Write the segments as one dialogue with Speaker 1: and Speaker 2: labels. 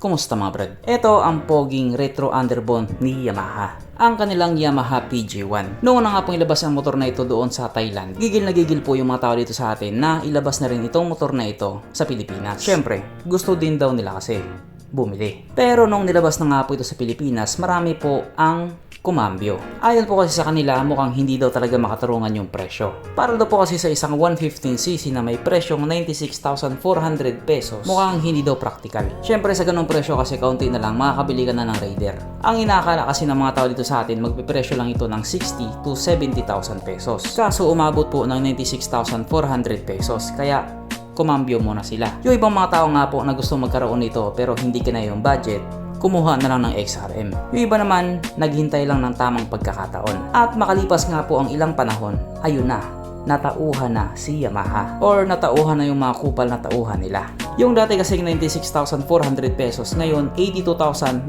Speaker 1: Kumusta mga brad? Ito ang poging retro underbone ni Yamaha. Ang kanilang Yamaha PJ1. Noong na nga pong ilabas ang motor na ito doon sa Thailand, gigil na gigil po yung mga tao dito sa atin na ilabas na rin itong motor na ito sa Pilipinas. Syempre, gusto din daw nila kasi bumili. Pero nung nilabas na nga po ito sa Pilipinas, marami po ang kumambyo. Ayon po kasi sa kanila, mukhang hindi daw talaga makatarungan yung presyo. Para daw po kasi sa isang 115cc na may presyong 96,400 pesos, mukhang hindi daw practical. Syempre sa ganung presyo kasi kaunti na lang, makakabili ka na ng Raider. Ang inaakala kasi ng mga tao dito sa atin, magpipresyo lang ito ng 60 to 70,000 pesos. Kaso umabot po ng 96,400 pesos. Kaya kumambyo muna sila. Yung ibang mga tao nga po na gusto magkaroon nito pero hindi kinaya yung budget, kumuha na lang ng XRM. Yung iba naman, naghintay lang ng tamang pagkakataon. At makalipas nga po ang ilang panahon, ayun na, natauhan na si Yamaha. Or natauhan na yung mga kupal na tauhan nila. Yung dati kasing 96,400 pesos, ngayon 82,900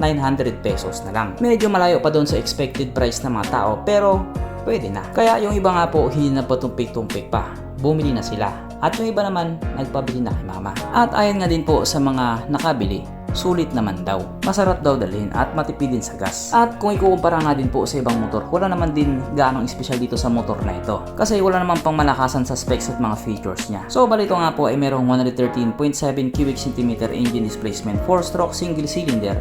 Speaker 1: pesos na lang. Medyo malayo pa doon sa expected price ng mga tao, pero pwede na. Kaya yung iba nga po, hindi na patumpik-tumpik pa. Bumili na sila. At yung iba naman, nagpabili na kay mama. At ayon nga din po sa mga nakabili, sulit naman daw. Masarap daw dalhin at matipid din sa gas. At kung ikukumpara nga din po sa ibang motor, wala naman din ganong espesyal dito sa motor na ito. Kasi wala naman pang malakasan sa specs at mga features niya. So balito nga po ay merong 113.7 cubic centimeter engine displacement, 4-stroke single cylinder,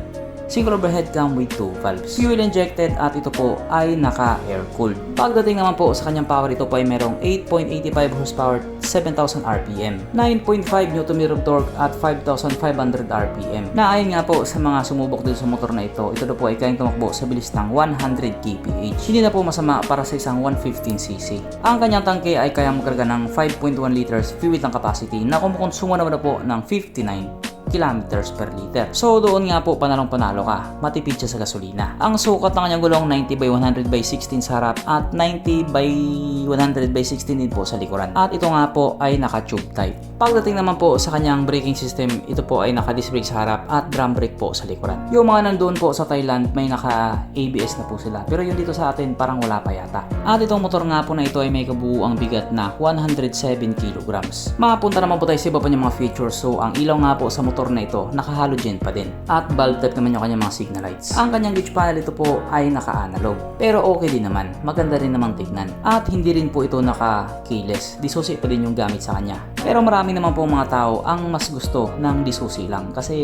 Speaker 1: single overhead cam with 2 valves. Fuel injected at ito po ay naka-air cooled. Pagdating naman po sa kanyang power, ito po ay merong 8.85 horsepower, 7,000 RPM, 9.5 Nm torque at 5,500 RPM. Na ayon nga po sa mga sumubok dito sa motor na ito po ay kayang tumakbo sa bilis ng 100 kph. Hindi na po masama para sa isang 115cc. Ang kanyang tangke ay kayang magkarga ng 5.1 liters fuel tank capacity na kumukonsumo naman na po ng 59 kilometers per liter. So doon nga po panalong panalo ka, matipid siya sa gasolina. Ang sukat ng kanyang gulong 90 by 100 by 16 sa harap at 90 by 100 by 16 din po sa likuran. At ito nga po ay naka-tube type. Pagdating naman po sa kanyang braking system, ito po ay naka-disc brake sa harap at drum brake po sa likuran. Yung mga nandoon po sa Thailand, may naka-ABS na po sila. Pero yung dito sa atin, parang wala pa yata. At itong motor nga po na ito ay may kabuuang bigat na 107 kilograms. Mapunta naman po tayo sa iba pa niyang mga features. So ang ilaw nga po sa motor na ito, naka-halogen pa din. At bulb type naman yung kanyang mga signal lights. Ang kanyang gauge panel ito po ay naka-analog. Pero okay din naman. Maganda rin namang tignan. At hindi rin po ito naka-keyless. Disusi pa din yung gamit sa kanya. Pero marami naman po mga tao ang mas gusto ng disusi lang kasi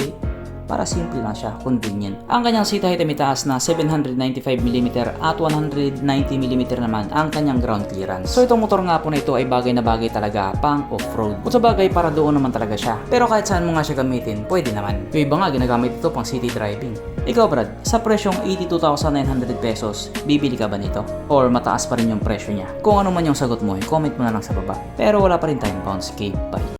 Speaker 1: para simple lang siya, convenient. Ang kanyang seat height ay mitaas na 795mm at 190mm naman ang kanyang ground clearance. So itong motor nga po na ito ay bagay na bagay talaga pang off-road. Kung sa bagay para doon naman talaga siya. Pero kahit saan mo nga siya gamitin, pwede naman. Yung iba nga ginagamit ito pang city driving. Ikaw Brad, sa presyong 82,900 pesos, bibili ka ba nito? Or mataas pa rin yung presyo niya? Kung ano man yung sagot mo, comment mo na lang sa baba. Pero wala pa rin tayong bounce cave. Bye!